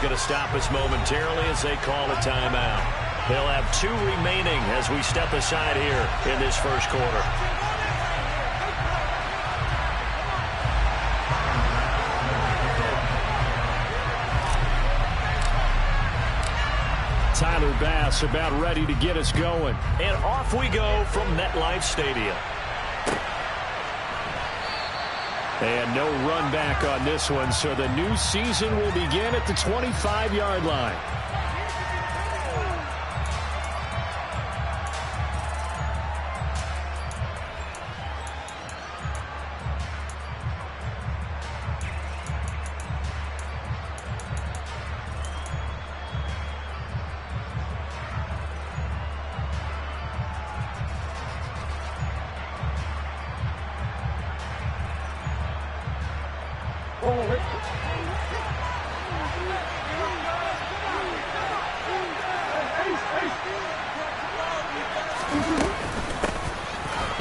going to stop us momentarily as they call a timeout. They'll have 2 remaining as we step aside here in this first quarter. Tyler Bass about ready to get us going. And off we go from MetLife Stadium. And no run back on this one, so the new season will begin at the 25-yard line.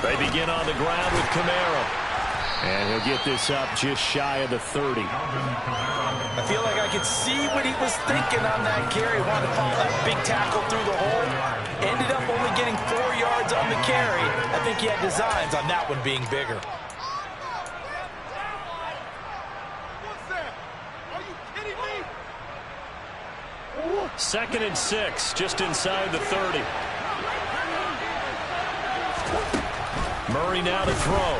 They begin on the ground with Camara. And he'll get this up just shy of the 30. I feel like I could see what he was thinking on that carry. Wanted to follow that big tackle through the hole. Ended up only getting 4 yards on the carry. I think he had designs on that one being bigger. Second and 6, just inside the 30. Murray now to throw.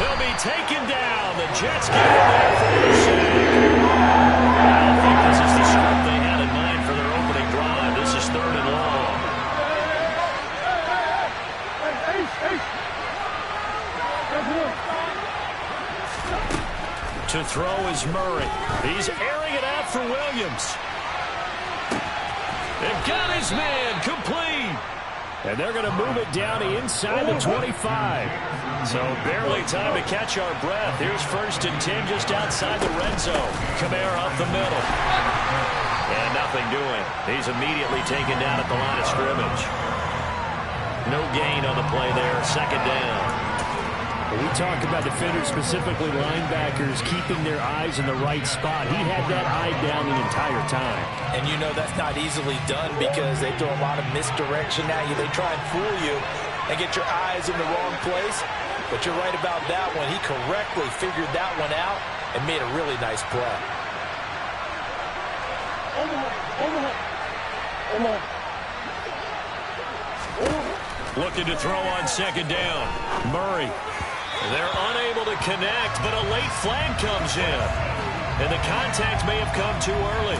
He'll be taken down. The Jets get him there for the sack. I don't think this is the script they had in mind for their opening drive. This is 3rd and long. To throw is Murray. He's airing it out for Williams. They've got his man complete. And they're going to move it down inside the 25. So barely time to catch our breath. Here's 1st and 10 just outside the red zone. Camara up the middle. And nothing doing. He's immediately taken down at the line of scrimmage. No gain on the play there. 2nd down. We talk about defenders, specifically linebackers, keeping their eyes in the right spot. He had that eye down the entire time. And you know that's not easily done because they throw a lot of misdirection at you. They try and fool you and get your eyes in the wrong place. But you're right about that one. He correctly figured that one out and made a really nice play. Looking to throw on 2nd down. Murray. They're unable to connect, but a late flag comes in. And the contact may have come too early.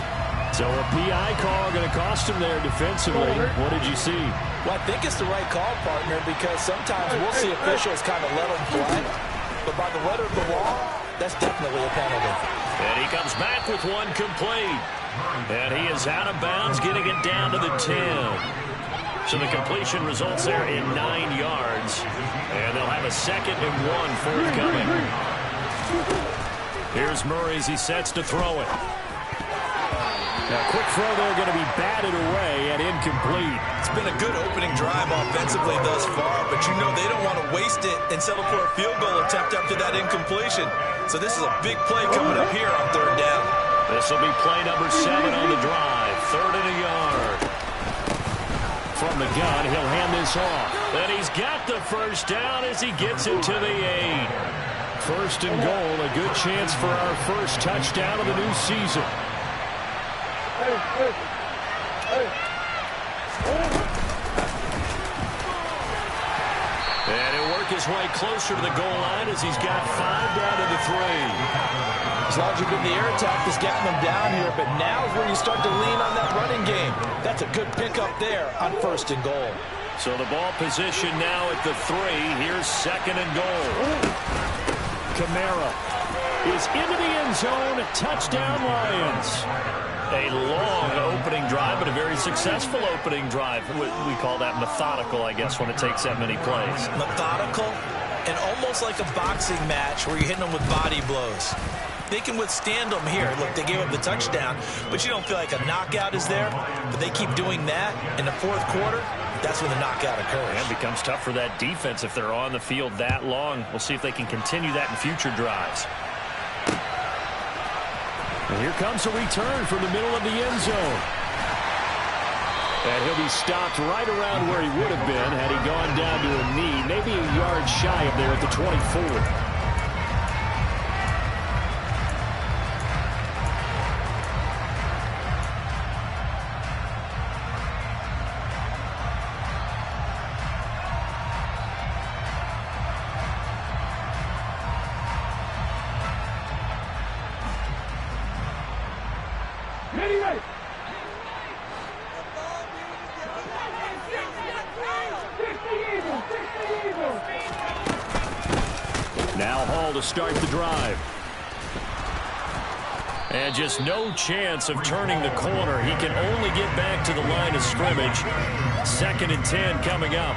So a PI call going to cost him there defensively. What did you see? Well, I think it's the right call, partner, because sometimes we'll see officials kind of let them fly. But by the letter of the law, that's definitely a penalty. And he comes back with one complete. And he is out of bounds, getting it down to the 10. So the completion results there in 9 yards. And they'll have a 2nd and 1 forthcoming. Here's Murray as he sets to throw it. Now, quick throw there going to be batted away and incomplete. It's been a good opening drive offensively thus far, but you know they don't want to waste it and settle for a field goal attempt after that incompletion. So this is a big play coming up here on 3rd down. This will be play number 7 on the drive. 3rd and a yard. From the gun, he'll hand this off. And he's got the 1st down as he gets it to the 8. 1st and goal, a good chance for our 1st touchdown of the new season. And he'll work his way closer to the goal line as he's got 5 down to the 3. As long as you've been the air attack that's gotten them down here, but now is where you start to lean on that running game. That's a good pickup there on 1st and goal. So the ball position now at the 3. Here's 2nd and goal. Camara is into the end zone. Touchdown, Lions. A long opening drive, but a very successful opening drive. We call that methodical, I guess, when it takes that many plays. Methodical and almost like a boxing match where you're hitting them with body blows. They can withstand them here. Look, they gave up the touchdown, but you don't feel like a knockout is there. But they keep doing that in the 4th quarter. That's when the knockout occurs. And it becomes tough for that defense if they're on the field that long. We'll see if they can continue that in future drives. And here comes a return from the middle of the end zone. And he'll be stopped right around where he would have been had he gone down to a knee, maybe a yard shy of there at the 24. Now Hall to start the drive. And just no chance of turning the corner. He can only get back to the line of scrimmage. 2nd and 10 coming up.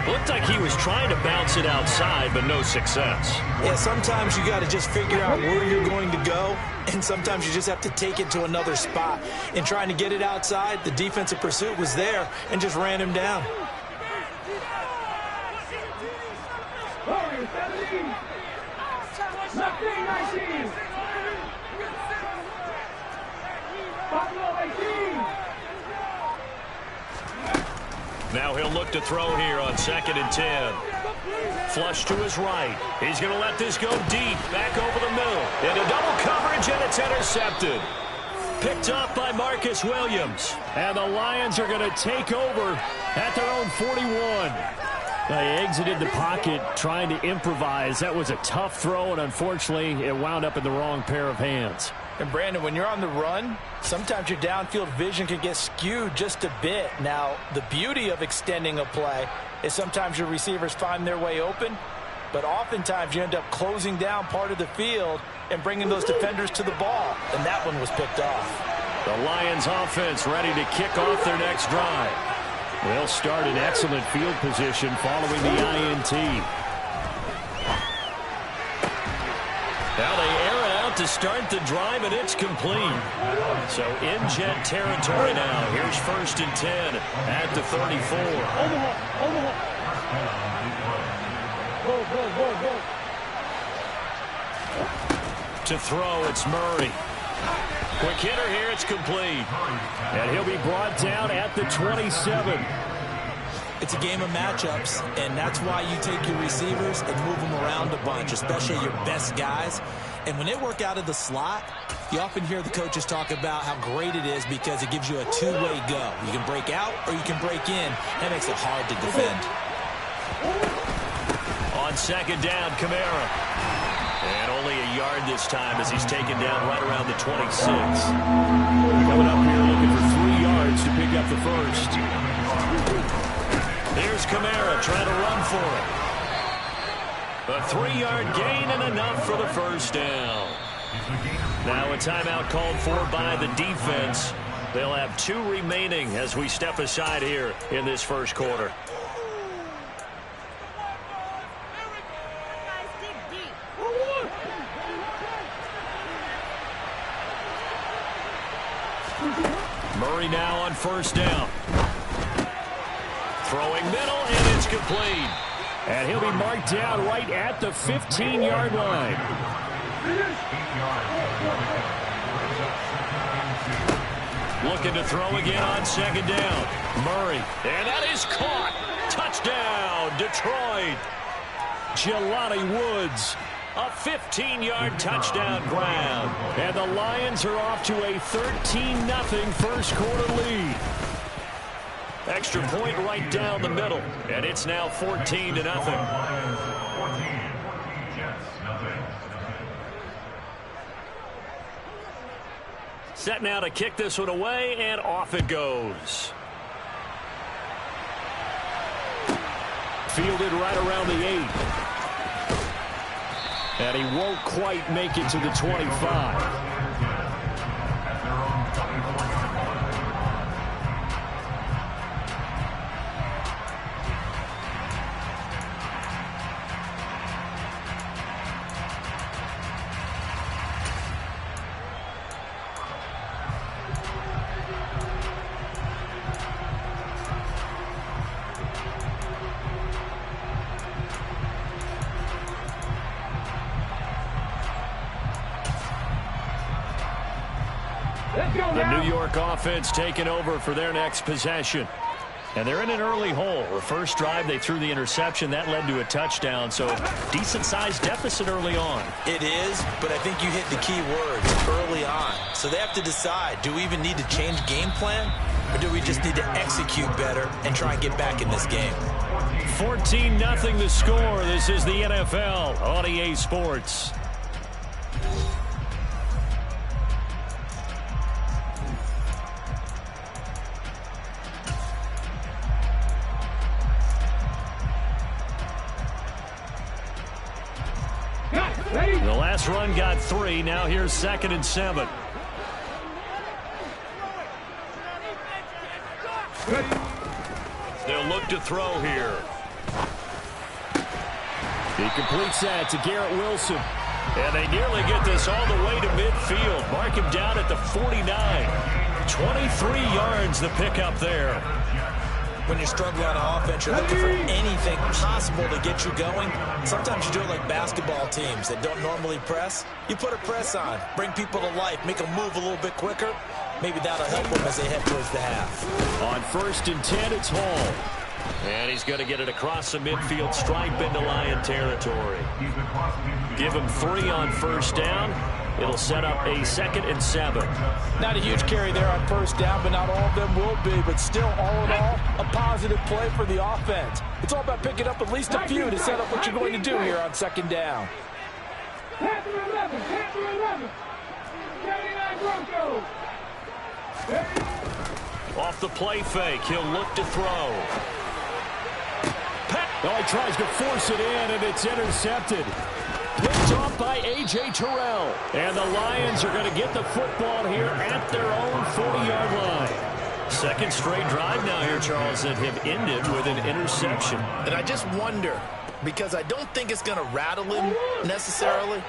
Looked like he was trying to bounce it outside, but no success. Yeah, sometimes you got to just figure out where you're going to go, and sometimes you just have to take it to another spot. In trying to get it outside, the defensive pursuit was there and just ran him down. Now he'll look to throw here on 2nd and 10. Flush to his right. He's going to let this go deep, back over the middle. Into double coverage, and it's intercepted. Picked up by Marcus Williams. And the Lions are going to take over at their own 41. They exited the pocket trying to improvise. That was a tough throw, and unfortunately, it wound up in the wrong pair of hands. And, Brandon, when you're on the run, sometimes your downfield vision can get skewed just a bit. Now, the beauty of extending a play is sometimes your receivers find their way open, but oftentimes you end up closing down part of the field and bringing those defenders to the ball, and that one was picked off. The Lions offense ready to kick off their next drive. They'll start in excellent field position following the INT. Now they air it out to start the drive, and it's complete. So in jet territory now. Here's 1st and 10 at the 34. To throw, it's Murray. Quick hitter here, it's complete. And he'll be brought down at the 27. It's a game of matchups, and that's why you take your receivers and move them around a bunch, especially your best guys. And when they work out of the slot, you often hear the coaches talk about how great it is because it gives you a two-way go. You can break out or you can break in. That makes it hard to defend. On 2nd down, Kamara. And only a yard this time as he's taken down right around the 26. Coming up here looking for 3 yards to pick up the first. Here's Kamara trying to run for it. A 3-yard gain and enough for the first down. Now a timeout called for by the defense. They'll have 2 remaining as we step aside here in this first quarter. Murray now on 1st down. Throwing middle, and it's complete. And he'll be marked down right at the 15-yard line. Looking to throw again on 2nd down. Murray, and that is caught. Touchdown, Detroit. Jelani Woods. A 15-yard touchdown grab. And the Lions are off to a 13-0 first quarter lead. Extra point right down the middle. And it's now 14-0. Set now to kick this one away, and off it goes. Fielded right around the 8. And he won't quite make it to the 25. The New York offense taking over for their next possession. And they're in an early hole. The first drive, they threw the interception. That led to a touchdown, so decent-sized deficit early on. It is, but I think you hit the key words, early on. So they have to decide, do we even need to change game plan, or do we just need to execute better and try and get back in this game? 14-0 the score. This is the NFL on EA Sports. The last run got 3. Now here's 2nd and 7. They'll look to throw here. He completes that to Garrett Wilson. And they nearly get this all the way to midfield. Mark him down at the 49. 23 yards the pickup there. When you're struggling on offense, you're looking for anything possible to get you going. Sometimes you do it like basketball teams that don't normally press. You put a press on, bring people to life, make them move a little bit quicker. Maybe that'll help them as they head towards the half. On 1st and 10, it's Hall. And he's going to get it across the midfield stripe into Lion territory. Give him 3 on 1st down. It'll set up a 2nd and 7. Not a huge carry there on 1st down, but not all of them will be. But still, all in all, a positive play for the offense. It's all about picking up at least a few to set up what you're going to do here on 2nd down. Off the play fake, he'll look to throw. Oh, he tries to force it in, and it's intercepted. Picked off by A.J. Terrell. And the Lions are going to get the football here at their own 40-yard line. Second straight drive now here, Charles, that have ended with an interception. And I just wonder, because I don't think it's going to rattle him necessarily,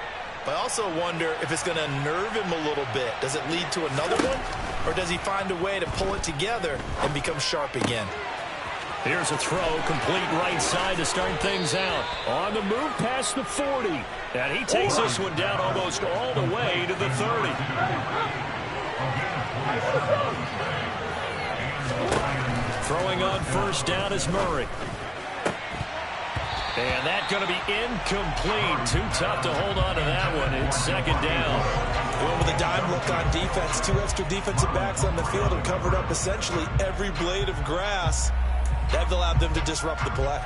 but I also wonder if it's going to nerve him a little bit. Does it lead to another one, or does he find a way to pull it together and become sharp again? Here's a throw, complete right side to start things out. On the move past the 40. And he takes this one down almost all the way to the 30. Throwing on 1st down is Murray. And that's going to be incomplete. Too tough to hold on to that one. It's 2nd down. Going with a dime look on defense. 2 extra defensive backs on the field and covered up essentially every blade of grass. That allowed them to disrupt the play.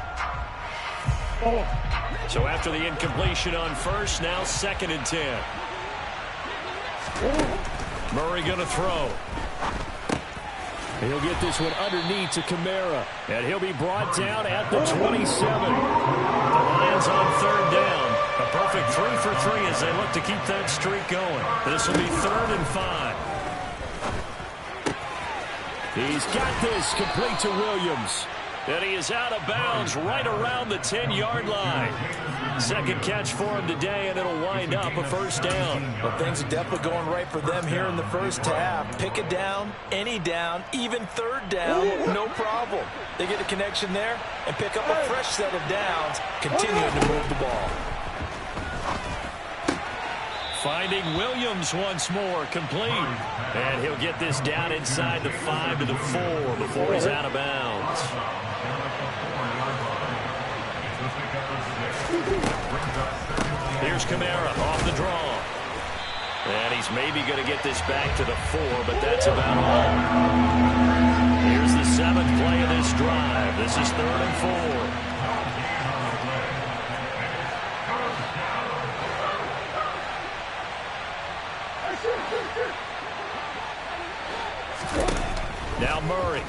So after the incompletion on 1st, now 2nd and 10. Murray going to throw. He'll get this one underneath to Kamara. And he'll be brought down at the 27. The Lions on 3rd down. A perfect 3 for 3 as they look to keep that streak going. This will be 3rd and 5. He's got this complete to Williams. And he is out of bounds right around the 10-yard line. Second catch for him today, and it'll wind up a 1st down. Well, things are definitely going right for them here in the 1st half. Pick it down, any down, even 3rd down, no problem. They get a connection there and pick up a fresh set of downs, continuing to move the ball. Finding Williams once more, complete. And he'll get this down inside the 5 to the 4 before he's out of bounds. Here's Kamara off the draw. And he's maybe going to get this back to the 4, but that's about all. Here's the 7th play of this drive. This is 3rd and 4. Now Murray.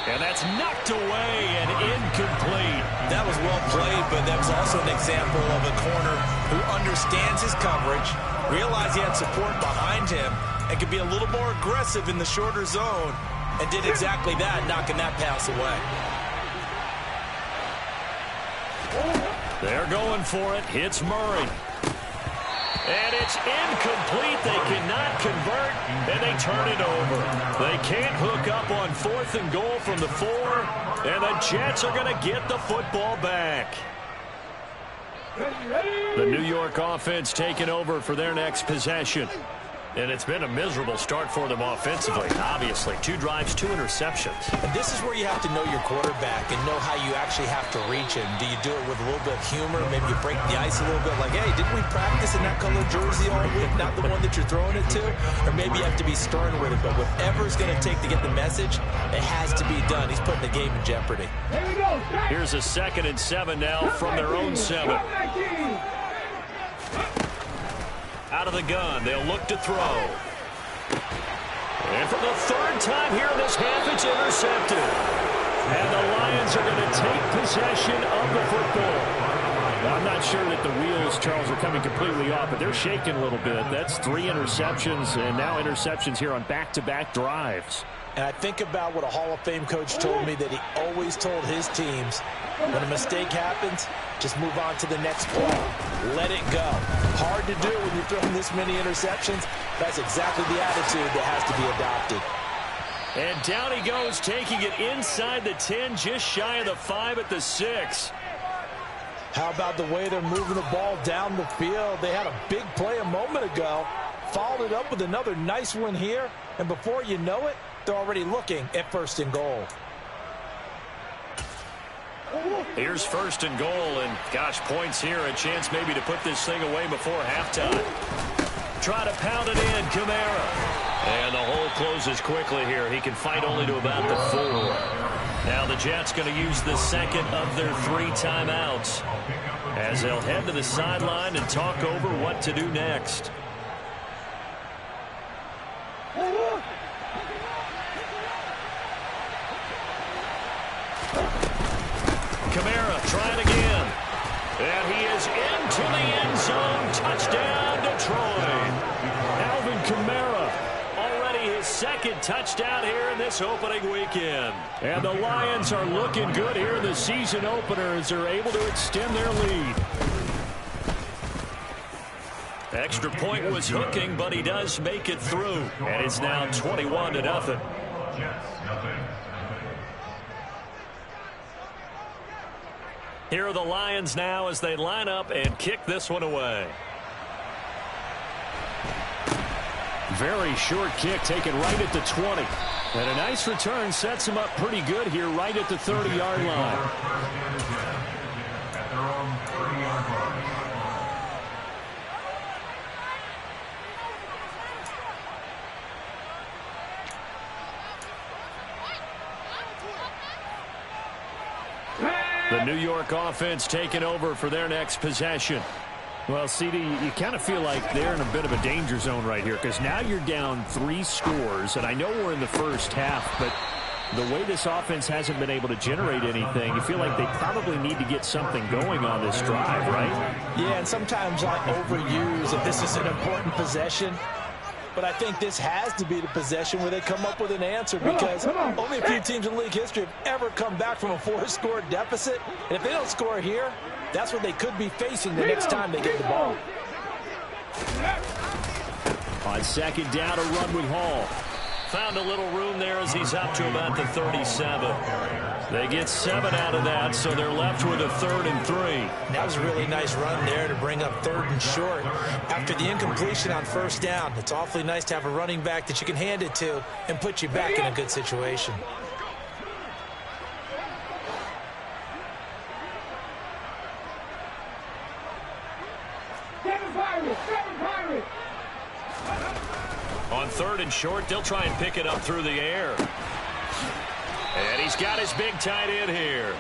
And that's knocked away and incomplete. That was well played, but that was also an example of a corner who understands his coverage, realized he had support behind him, and could be a little more aggressive in the shorter zone, and did exactly that, knocking that pass away. They're going for it. Hits Murray. And it's incomplete. They cannot convert, and they turn it over. They can't hook up on 4th and goal from the 4, and the Jets are going to get the football back. The New York offense taking over for their next possession. And it's been a miserable start for them offensively, obviously. 2 drives, 2 interceptions. And this is where you have to know your quarterback and know how you actually have to reach him. Do you do it with a little bit of humor? Maybe you break the ice a little bit like, hey, didn't we practice in that color jersey all week, not the one that you're throwing it to? Or maybe you have to be stern with it. But whatever it's going to take to get the message, it has to be done. He's putting the game in jeopardy. Here's a 2nd and 7 now from their own 7. Out of the gun, they'll look to throw. And for the 3rd time here in this half, it's intercepted. And the Lions are going to take possession of the football. Now, I'm not sure that the wheels, Charles, are coming completely off, but they're shaking a little bit. That's 3 interceptions, and now interceptions here on back-to-back drives. And I think about what a Hall of Fame coach told me that he always told his teams, when a mistake happens, just move on to the next play. Let it go. Hard to do when you're throwing this many interceptions. That's exactly the attitude that has to be adopted. And down he goes, taking it inside the 10, just shy of the 5 at the 6. How about the way they're moving the ball down the field? They had a big play a moment ago, followed it up with another nice one here, and before you know it, they're already looking at 1st and goal. Here's 1st and goal, and gosh, points here, a chance maybe to put this thing away before halftime. Try to pound it in, Kamara. And the hole closes quickly here. He can fight only to about the 4. Now the Jets going to use the 2nd of their 3 timeouts as they'll head to the sideline and talk over what to do next. Kamara trying again. And he is into the end zone. Touchdown, Detroit. Alvin Kamara, already his 2nd touchdown here in this opening weekend. And the Lions are looking good here in the season opener as they're able to extend their lead. Extra point was hooking, but he does make it through. And it's now 21-0. Here are the Lions now as they line up and kick this one away. Very short kick taken right at the 20. And a nice return sets him up pretty good here right at the 30-yard line. The New York offense taking over for their next possession. Well, CD, you kind of feel like they're in a bit of a danger zone right here because now you're down 3 scores, and I know we're in the first half, but the way this offense hasn't been able to generate anything, you feel like they probably need to get something going on this drive, right? Yeah, and sometimes I overuse if this is an important possession. But I think this has to be the possession where they come up with an answer because only a few teams in league history have ever come back from a 4-score deficit. And if they don't score here, that's what they could be facing the next time they get the ball. On 2nd down, a run with Hall. Found a little room there as he's up to about the 37. They get 7 out of that, so they're left with a 3rd and 3. That was a really nice run there to bring up 3rd and short. After the incompletion on 1st down, it's awfully nice to have a running back that you can hand it to and put you back in a good situation. On 3rd and short, they'll try and pick it up through the air. And he's got his big tight end here.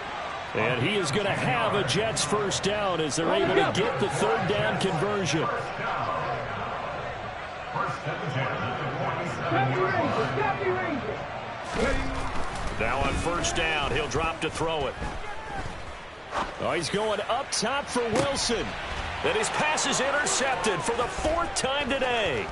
And he is going to have a Jets 1st down as they're able to get the 3rd down conversion. Now on 1st down, he'll drop to throw it. Oh, he's going up top for Wilson. And his pass is intercepted for the 4th time today.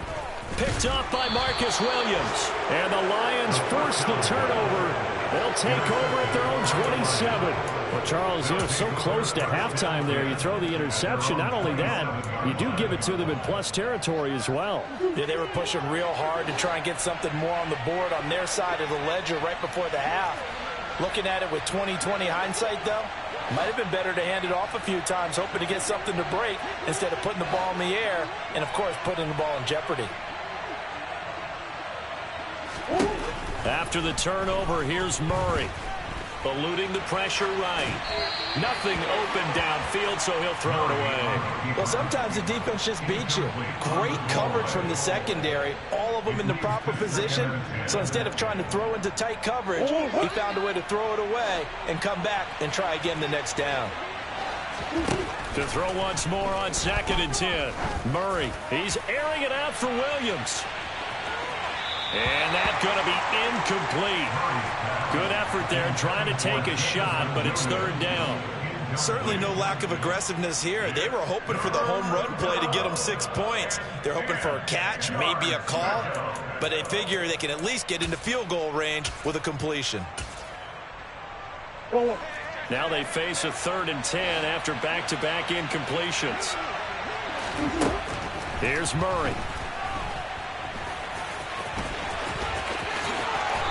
Picked off by Marcus Williams. And the Lions force the turnover. They'll take over at their own 27. Well, Charles, you're so close to halftime there. You throw the interception. Not only that, you do give it to them in plus territory as well. Yeah, they were pushing real hard to try and get something more on the board on their side of the ledger right before the half. Looking at it with 20/20 hindsight, though, might have been better to hand it off a few times, hoping to get something to break instead of putting the ball in the air and, of course, putting the ball in jeopardy. After the turnover, here's Murray. Eluding the pressure right. Nothing open downfield, so he'll throw it away. Well, sometimes the defense just beats you. Great coverage from the secondary. All of them in the proper position. So instead of trying to throw into tight coverage, he found a way to throw it away and come back and try again the next down. To throw once more on 2nd and 10. Murray, he's airing it out for Williams. And that's going to be incomplete. Good effort there trying to take a shot, but it's 3rd down. Certainly no lack of aggressiveness here. They were hoping for the home run play to get them 6 points. They're hoping for a catch, maybe a call, but they figure they can at least get into field goal range with a completion. Now they face a 3rd and 10 after back-to-back incompletions. Here's Murray.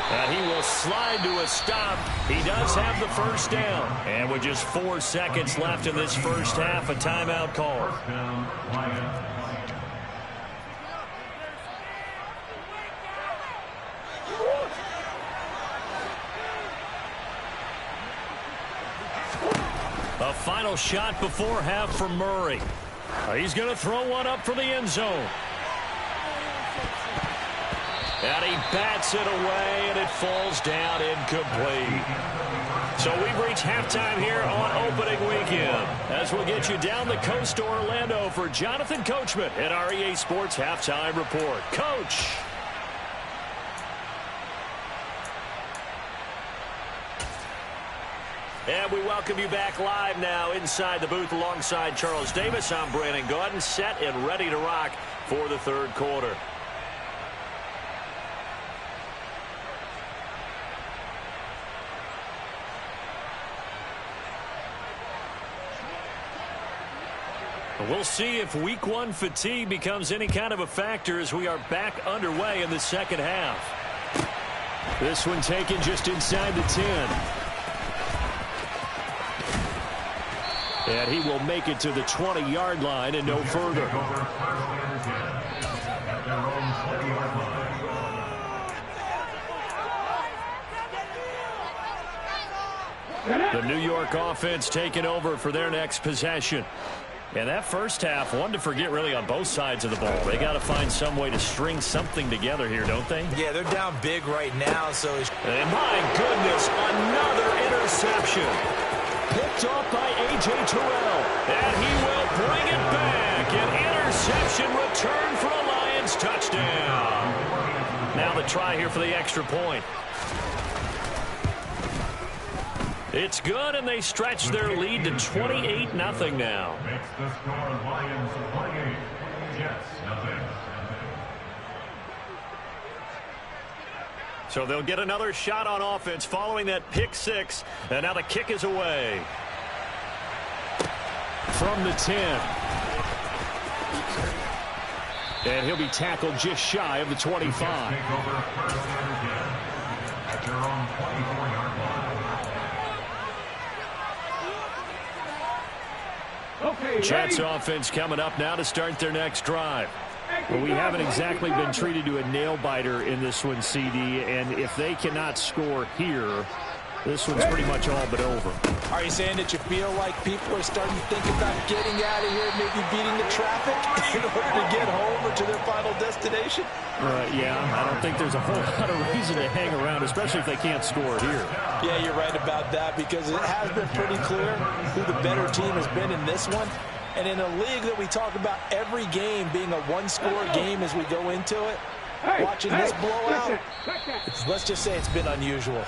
And he will slide to a stop. He does have the 1st down. And with just 4 seconds left in this first half, a timeout call. A final shot before half for Murray. He's going to throw one up for the end zone. And he bats it away, and it falls down incomplete. So we've reached halftime here on opening weekend. As we'll get you down the coast to Orlando for Jonathan Coachman at our EA Sports Halftime Report. Coach. And we welcome you back live now inside the booth alongside Charles Davis. I'm Brandon Gaudin, set and ready to rock for the 3rd quarter. We'll see if week 1 fatigue becomes any kind of a factor as we are back underway in the 2nd half. This one taken just inside the 10. And he will make it to the 20-yard line and no further. The New York offense taking over for their next possession. And that first half, one to forget really on both sides of the ball. They got to find some way to string something together here, don't they? Yeah, they're down big right now. And my goodness, another interception. Picked off by A.J. Terrell. And he will bring it back. An interception return for a Lions touchdown. Now the try here for the extra point. It's good, and they stretch their lead to 28-0 now. Makes the score Lions 28, Jets nothing. So they'll get another shot on offense following that pick 6, and now the kick is away. From the 10. And he'll be tackled just shy of the 25. At their own 24-yard line. Jets offense coming up now to start their next drive. Well, we haven't exactly been treated to a nail-biter in this one, CD, and if they cannot score here, this one's pretty much all but over. Are you saying that you feel like people are starting to think about getting out of here, maybe beating the traffic in order to get home or to their final destination? Yeah, I don't think there's a whole lot of reason to hang around, especially if they can't score here. Yeah, you're right about that, because it has been pretty clear who the better team has been in this one. And in a league that we talk about every game being a one-score game as we go into it, watching this blowout, let's just say it's been unusual.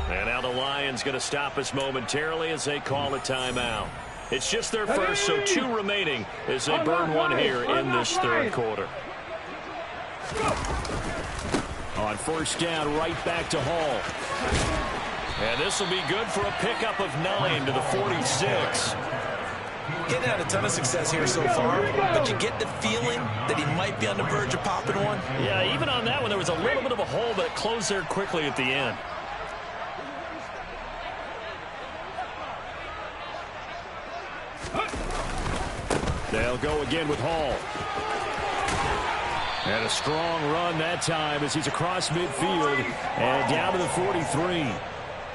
And now the Lions going to stop us momentarily as they call a timeout. It's just their first, so 2 remaining as they burn one here in this 3rd quarter. On 1st down, right back to Hall. And this will be good for a pickup of 9 to the 46. Getting had a ton of success here so far, but you get the feeling that he might be on the verge of popping one. Yeah, even on that one, there was a little bit of a hole, but it closed there quickly at the end. They'll go again with Hall. And a strong run that time as he's across midfield and down to the 43.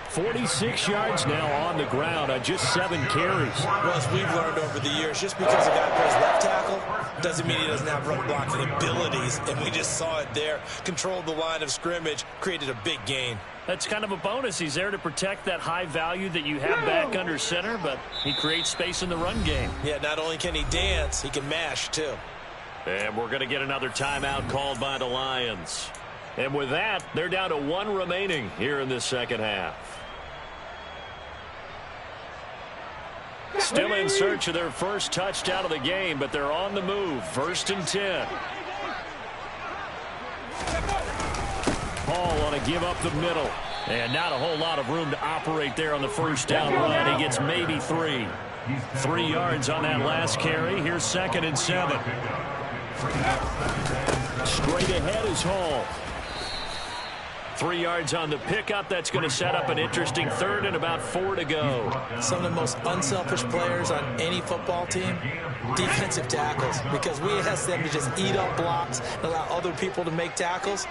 46 yards now on the ground on just 7 carries. Well, as we've learned over the years, just because a guy plays left tackle doesn't mean he doesn't have run blocking abilities, and we just saw it there. Controlled the line of scrimmage, created a big gain. That's kind of a bonus. He's there to protect that high value that you have back under center, but he creates space in the run game. Yeah, not only can he dance, he can mash too. And we're going to get another timeout called by the Lions. And with that, they're down to 1 remaining here in this second half. Still in search of their first touchdown of the game, but they're on the move. 1st and 10. Hall on a give up the middle. And not a whole lot of room to operate there on the first down run. He gets maybe 3. 3 yards on that last carry. Here's 2nd and 7. Straight ahead is Hall. 3 yards on the pickup. That's going to set up an interesting 3rd and about 4 to go. Some of the most unselfish players on any football team, defensive tackles, because we ask them to just eat up blocks and allow other people to make tackles.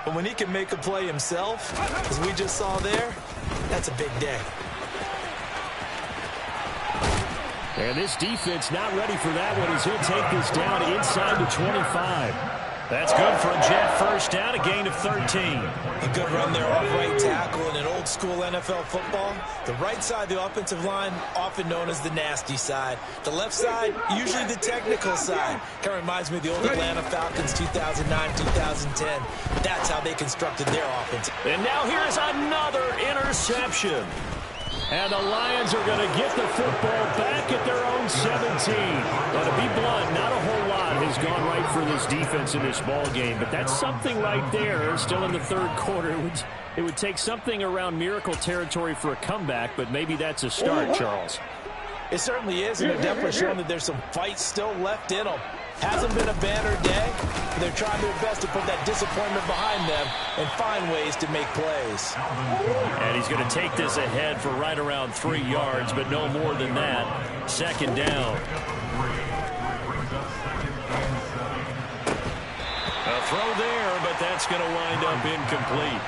But when he can make a play himself, as we just saw there, that's a big day. And this defense not ready for that one as he'll take this down inside the 25. That's good for a Jet first down, a gain of 13. A good run there off right tackle in an old school NFL football. The right side of the offensive line, often known as the nasty side. The left side, usually the technical side. Kind of reminds me of the old Atlanta Falcons 2009, 2010. That's how they constructed their offense. And now here's another interception. And the Lions are going to get the football back at their own 17. But to be blunt, not a whole lot has gone right for this defense in this ball game. But that's something right there, still in the 3rd quarter. It would take something around miracle territory for a comeback, but maybe that's a start, Charles. It certainly is, and they're definitely showing that there's some fight still left in them. Hasn't been a banner day, but they're trying their best to put that disappointment behind them and find ways to make plays. And he's going to take this ahead for right around 3 yards, but no more than that. 2nd down. A throw there, but that's going to wind up incomplete.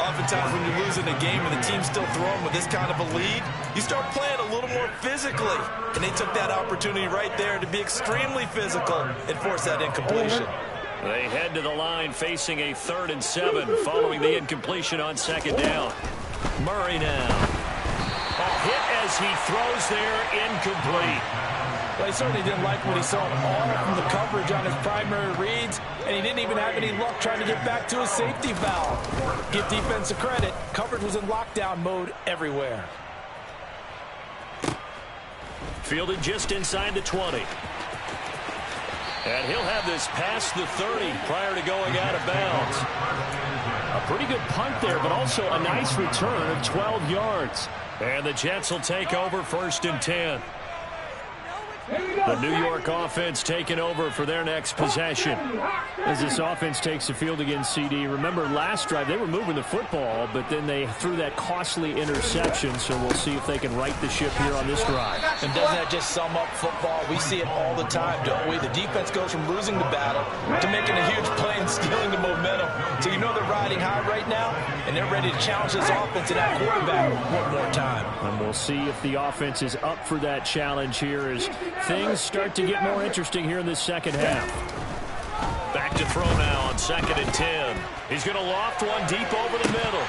Oftentimes when you're losing a game and the team's still throwing with this kind of a lead, you start playing a little more physically. And they took that opportunity right there to be extremely physical and force that incompletion. They head to the line facing a 3rd and 7 following the incompletion on 2nd down. Murray now. A hit as he throws there, incomplete. Well, he certainly didn't like what he saw all from the coverage on his primary reads, and he didn't even have any luck trying to get back to his safety valve. Give defense a credit. Coverage was in lockdown mode everywhere. Fielded just inside the 20. And he'll have this past the 30 prior to going out of bounds. A pretty good punt there, but also a nice return of 12 yards. And the Jets will take over 1st and 10. The New York offense taking over for their next possession. As this offense takes the field against CD, remember last drive they were moving the football, but then they threw that costly interception, so we'll see if they can right the ship here on this drive. And doesn't that just sum up football? We see it all the time, don't we? The defense goes from losing the battle to making a huge play and stealing the momentum. So you know they're riding high right now, and they're ready to challenge this offense and that quarterback one more time. And we'll see if the offense is up for that challenge here as things start to get more interesting here in this second half. Back to throw now on 2nd and 10. He's going to loft one deep over the middle.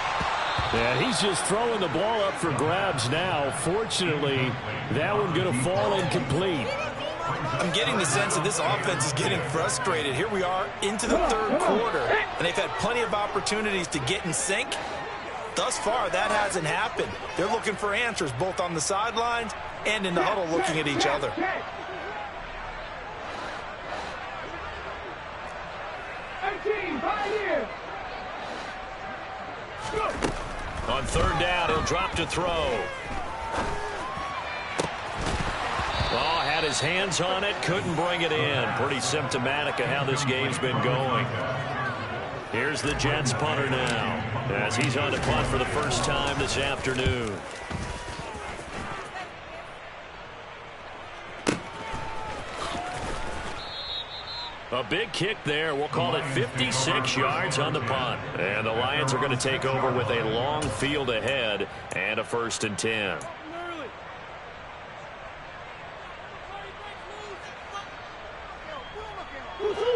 Yeah, he's just throwing the ball up for grabs now. Fortunately, that one going to fall incomplete. I'm getting the sense that this offense is getting frustrated. Here we are into the 3rd quarter, and they've had plenty of opportunities to get in sync. Thus far, that hasn't happened. They're looking for answers both on the sidelines and in the huddle looking at each other. On 3rd down, he'll drop to throw. Oh, had his hands on it, couldn't bring it in. Pretty symptomatic of how this game's been going. Here's the Jets punter now, as he's on to punt for the first time this afternoon. A big kick there. We'll call it 56 yards on the punt. And the Lions are going to take over with a long field ahead and a 1st and 10.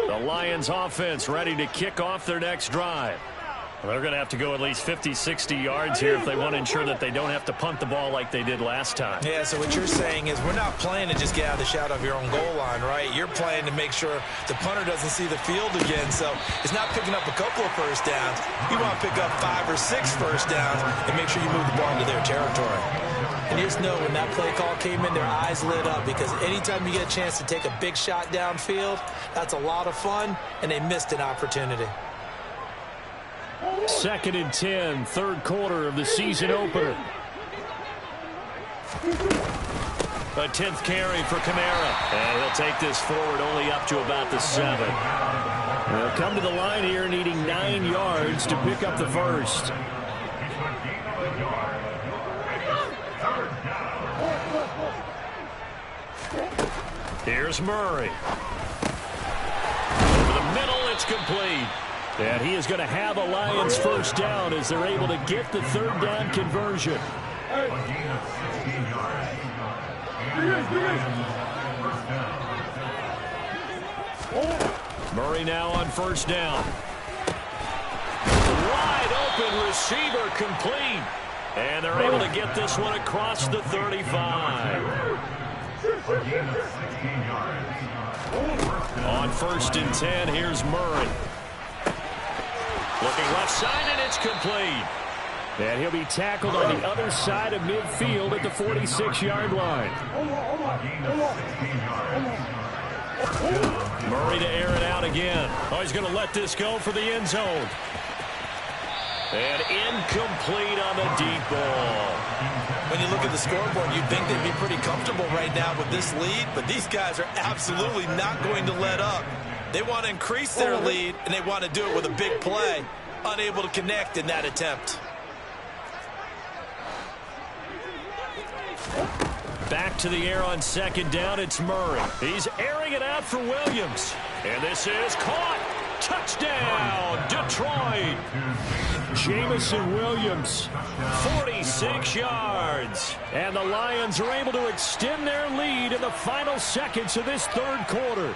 The Lions offense ready to kick off their next drive. Well, they're going to have to go at least 50, 60 yards here if they want to ensure that they don't have to punt the ball like they did last time. Yeah, so what you're saying is we're not playing to just get out of the shadow of your own goal line, right? You're playing to make sure the punter doesn't see the field again. So it's not picking up a couple of first downs. You want to pick up 5 or 6 first downs and make sure you move the ball into their territory. And you just know when that play call came in, their eyes lit up, because anytime you get a chance to take a big shot downfield, that's a lot of fun, and they missed an opportunity. 2nd and 10, 3rd quarter of the season opener. A 10th carry for Kamara. And he'll take this forward only up to about the 7. They'll come to the line here needing 9 yards to pick up the first. Here's Murray. Over the middle, it's complete. And he is going to have a Lions first down as they're able to get the 3rd down conversion. Murray now on 1st down. Wide open receiver complete. And they're able to get this one across the 35. On 1st and 10, here's Murray. Looking left side, and it's complete. And he'll be tackled on the other side of midfield at the 46-yard line. Murray to air it out again. Oh, he's going to let this go for the end zone. And incomplete on the deep ball. When you look at the scoreboard, you'd think they'd be pretty comfortable right now with this lead, but these guys are absolutely not going to let up. They want to increase their lead, and they want to do it with a big play. Unable to connect in that attempt. Back to the air on 2nd down, it's Murray. He's airing it out for Williams. And this is caught. Touchdown, Detroit. Jamison Williams, 46 yards. And the Lions are able to extend their lead in the final seconds of this 3rd quarter.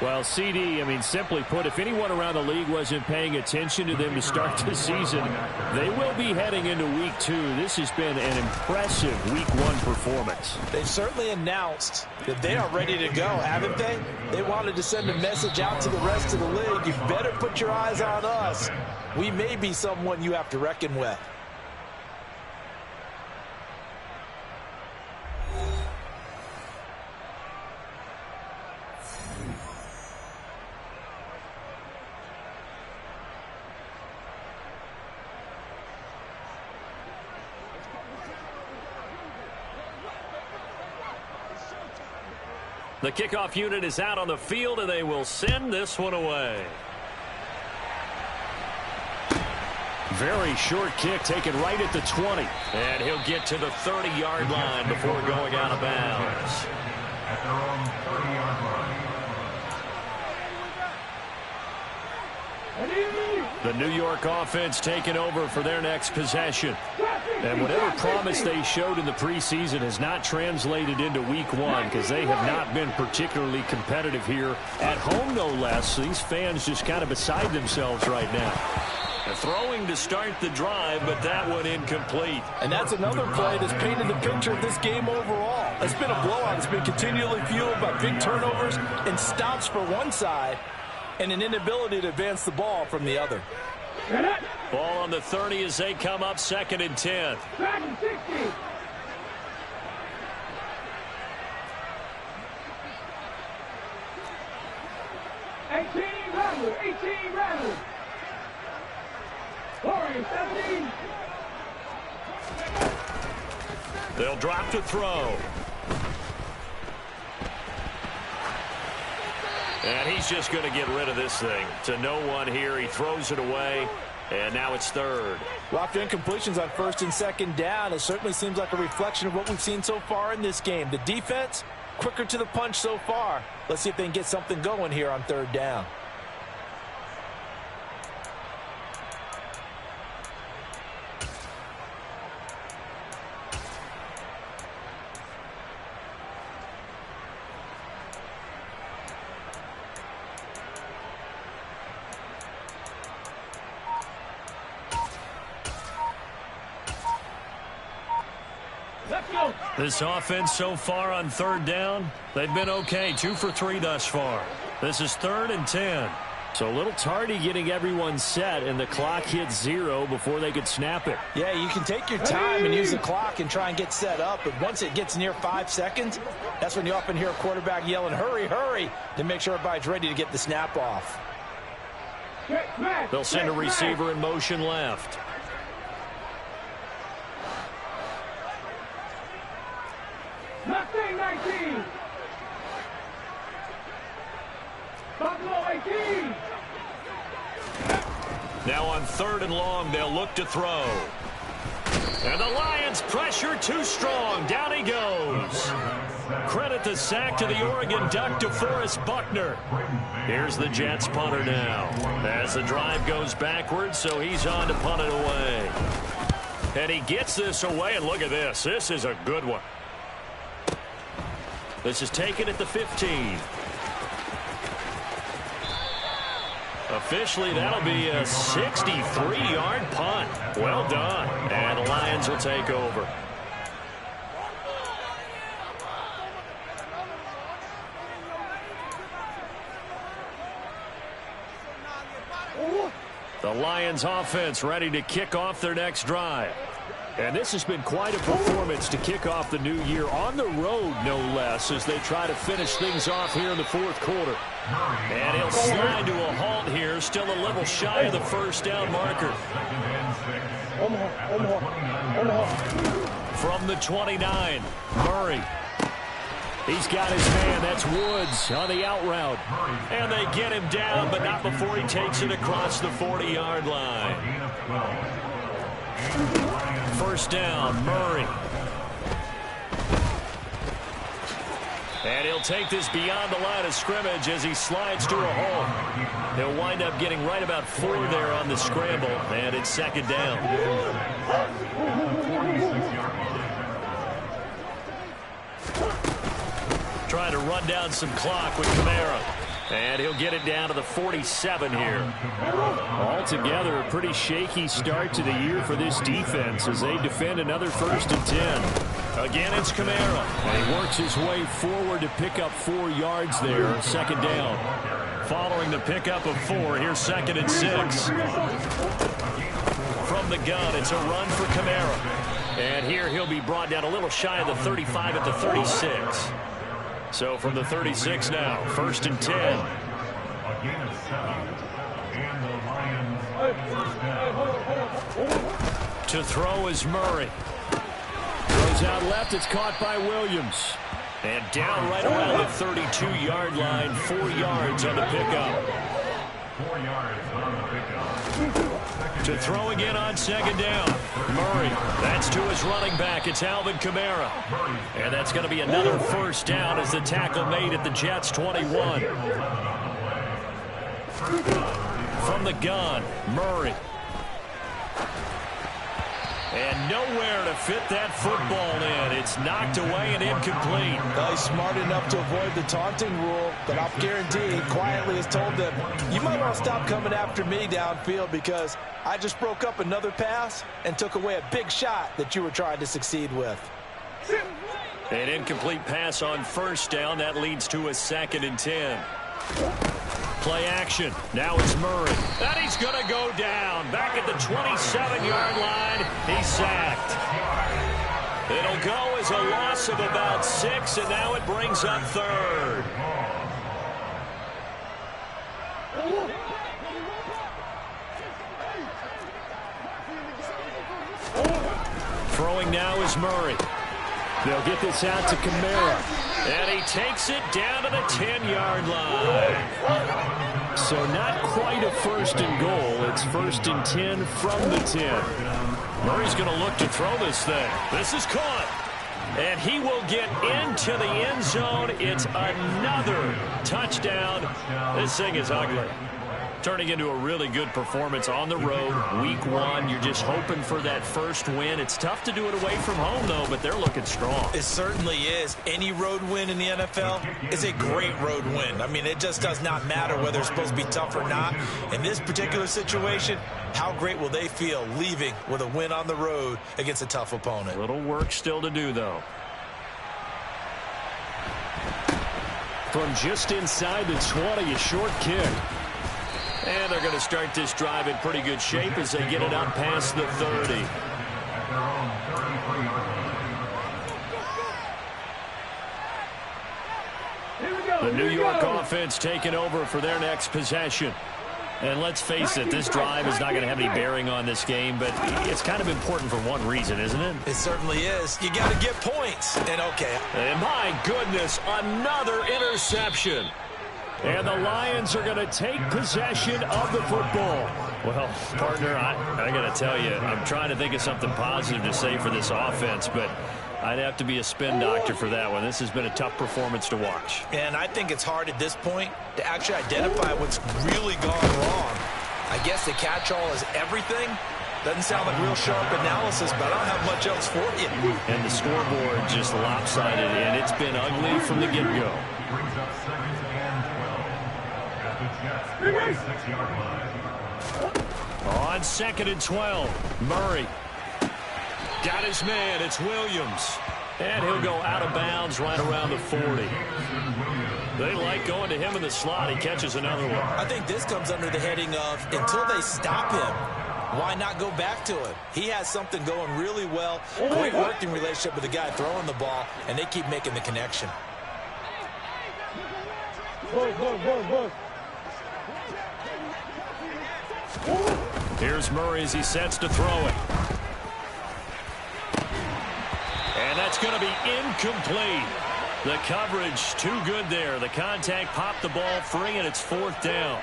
Well, CD, I mean, simply put, if anyone around the league wasn't paying attention to them to start the season, they will be heading into Week 2. This has been an impressive Week 1 performance. They've certainly announced that they are ready to go, haven't they? They wanted to send a message out to the rest of the league. You better put your eyes on us. We may be someone you have to reckon with. The kickoff unit is out on the field, and they will send this one away. Very short kick taken right at the 20. And he'll get to the 30-yard line before going out of bounds. At their own 30-yard line. The New York offense taking over for their next possession. And whatever promise they showed in the preseason has not translated into Week 1 because they have not been particularly competitive here at home, no less. So these fans just kind of beside themselves right now. They're throwing to start the drive, but that one incomplete. And that's another play that's painted the picture of this game overall. It's been a blowout. It's been continually fueled by big turnovers and stops for one side and an inability to advance the ball from the other. Ball on the 30 as they come up 2nd and 10. 18 rattled. Warriors 17. They'll drop to throw. And he's just going to get rid of this thing. To no one here. He throws it away. And now it's 3rd. Well, after incompletions on 1st and 2nd down, it certainly seems like a reflection of what we've seen so far in this game. The defense quicker to the punch so far. Let's see if they can get something going here on third down. This offense so far on third down, they've been okay. 2 for 3 thus far. This is 3rd and 10. So a little tardy getting everyone set, and the clock hits 0 before they could snap it. Yeah, you can take your time and use the clock and try and get set up, but once it gets near 5 seconds, that's when you often hear a quarterback yelling, hurry, hurry, to make sure everybody's ready to get the snap off. They'll send a receiver in motion left. Mustang 19. Buffalo 18. Now on 3rd and long, they'll look to throw. And the Lions pressure too strong. Down he goes. Credit the sack to the Oregon Duck, DeForest Buckner. Here's the Jets punter now. As the drive goes backwards, so he's on to punt it away. And he gets this away, and look at this. This is a good one. This is taken at the 15. Officially, that'll be a 63-yard punt. Well done. And the Lions will take over. The Lions offense ready to kick off their next drive. And this has been quite a performance to kick off the new year on the road, no less, as they try to finish things off here in the 4th quarter. And he'll slide to a halt here, still a little shy of the first down marker. From the 29, Murray. He's got his man. That's Woods on the out route. And they get him down, but not before he takes it across the 40-yard line. First down, Murray. And he'll take this beyond the line of scrimmage as he slides to a hole. He'll wind up getting right about 4 there on the scramble, and it's 2nd down. Trying to run down some clock with Kamara. And he'll get it down to the 47 here. Altogether, a pretty shaky start to the year for this defense as they defend another 1st and 10. Again, it's Kamara. And he works his way forward to pick up 4 yards there, 2nd down. Following the pickup of 4, here's 2nd and 6. From the gun, it's a run for Kamara. And here he'll be brought down a little shy of the 35 at the 36. So from the 36 now, 1st and 10. To throw is Murray. Throws out left. It's caught by Williams. And down right around the 32-yard line. 4 yards on the pickup. 4 yards on the pickup. To throw again on 2nd down. Murray. That's to his running back. It's Alvin Kamara. And that's going to be another 1st down as the tackle made at the Jets' 21. From the gun, Murray. And nowhere to fit that football in. It's knocked away and incomplete. Well, he's smart enough to avoid the taunting rule, but I'll guarantee he quietly has told them, you might want to stop coming after me downfield because I just broke up another pass and took away a big shot that you were trying to succeed with. An incomplete pass on 1st down. That leads to a 2nd and 10. Play action. Now it's Murray. And he's going to go down. Back at the 27-yard line. He's sacked. It'll go as a loss of about 6, and now it brings up 3rd. Throwing now is Murray. They'll get this out to Kamara. And he takes it down to the 10-yard line. So not quite a 1st and goal. It's 1st and 10 from the 10. Murray's going to look to throw this thing. This is caught. And he will get into the end zone. It's another touchdown. This thing is ugly. Turning into a really good performance on the road. Week 1, you're just hoping for that first win. It's tough to do it away from home, though, but they're looking strong. It certainly is. Any road win in the NFL is a great road win. I mean, it just does not matter whether it's supposed to be tough or not. In this particular situation, how great will they feel leaving with a win on the road against a tough opponent? Little work still to do, though. From just inside the 20, a short kick. And they're going to start this drive in pretty good shape as they get it up past the 30. The New York offense taking over for their next possession. And let's face it, this drive is not going to have any bearing on this game, but it's kind of important for one reason, isn't it? It certainly is. You got to get points. And okay. And my goodness, another interception. And the Lions are going to take possession of the football. Well, partner, I got to tell you, I'm trying to think of something positive to say for this offense, but I'd have to be a spin doctor for that one. This has been a tough performance to watch. And I think it's hard at this point to actually identify what's really gone wrong. I guess the catch-all is everything. Doesn't sound like real sharp analysis, but I don't have much else for you. And the scoreboard just lopsided, and it's been ugly from the get-go. Brings up 2nd and 12 at the Jets' 46-yard line. On 2nd and 12, Murray. Got his man, it's Williams. And he'll go out of bounds right around the 40. They like going to him in the slot. He catches another one. I think this comes under the heading of until they stop him, why not go back to him? He has something going really well. Great working relationship with the guy throwing the ball, and they keep making the connection. Here's Murray as he sets to throw it. And that's going to be incomplete. The coverage too good there. The contact popped the ball free, and it's 4th down.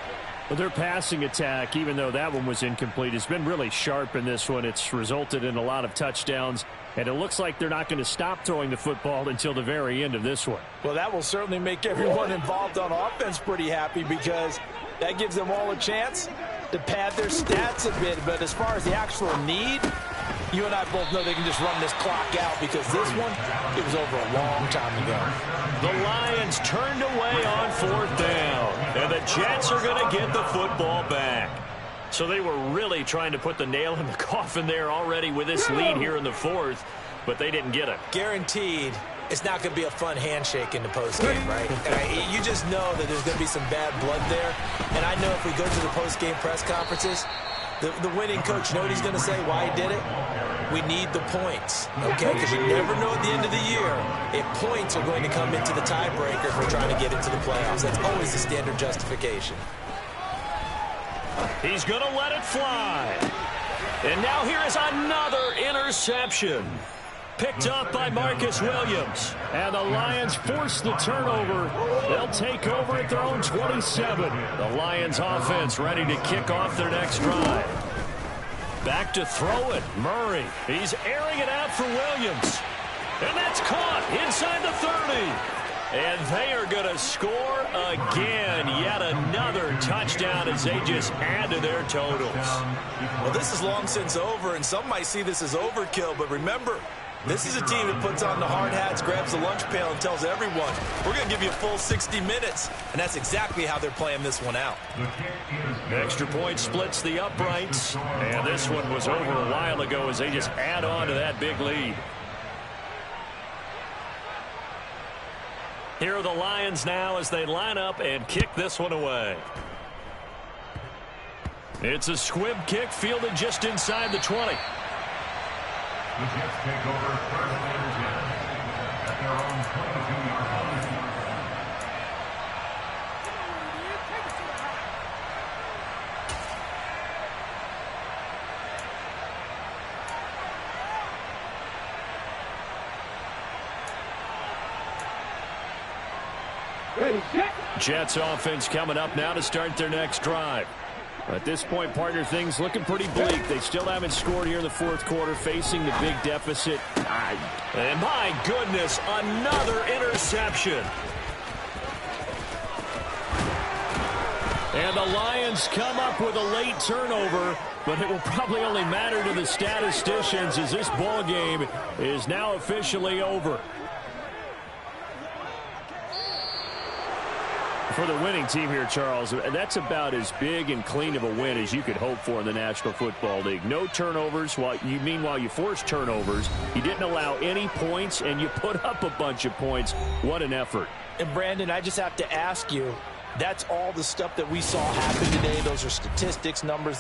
Well, their passing attack, even though that one was incomplete, has been really sharp in this one. It's resulted in a lot of touchdowns, and it looks like they're not going to stop throwing the football until the very end of this one. Well, that will certainly make everyone involved on offense pretty happy because that gives them all a chance to pad their stats a bit. But as far as the actual need, you and I both know they can just run this clock out because this one, it was over a long time ago. The Lions turned away on 4th down, and the Jets are going to get the football back. So they were really trying to put the nail in the coffin there already with this lead here in the 4th, but they didn't get it. Guaranteed, it's not going to be a fun handshake in the postgame, right? And you just know that there's going to be some bad blood there. And I know if we go to the postgame press conferences, the winning coach, you know what he's going to say, why he did it? We need the points, okay? Because you never know at the end of the year if points are going to come into the tiebreaker if we're trying to get into the playoffs. That's always the standard justification. He's going to let it fly. And now here is another interception. Picked up by Marcus Williams. And the Lions force the turnover. They'll take over at their own 27. The Lions offense ready to kick off their next drive. Back to throw it. Murray. He's airing it out for Williams. And that's caught inside the 30. And they are going to score again. Yet another touchdown as they just add to their totals. Well, this is long since over, and some might see this as overkill. But remember, this is a team that puts on the hard hats, grabs the lunch pail, and tells everyone, we're going to give you a full 60 minutes. And that's exactly how they're playing this one out. Extra point splits the uprights. And this one was over a while ago as they just add on to that big lead. Here are the Lions now as they line up and kick this one away. It's a squib kick fielded just inside the 20. The Jets take over 1st and 10 at their own 22-yard line. Jets offense coming up now to start their next drive. At this point, partner, things looking pretty bleak. They still haven't scored here in the fourth quarter, facing the big deficit. And my goodness, another interception. And the Lions come up with a late turnover, but it will probably only matter to the statisticians as this ball game is now officially over. For the winning team here, Charles, that's about as big and clean of a win as you could hope for in the National Football League. No turnovers. Meanwhile, you forced turnovers. You didn't allow any points, and you put up a bunch of points. What an effort. And, Brandon, I just have to ask you, that's all the stuff that we saw happen today. Those are statistics, numbers.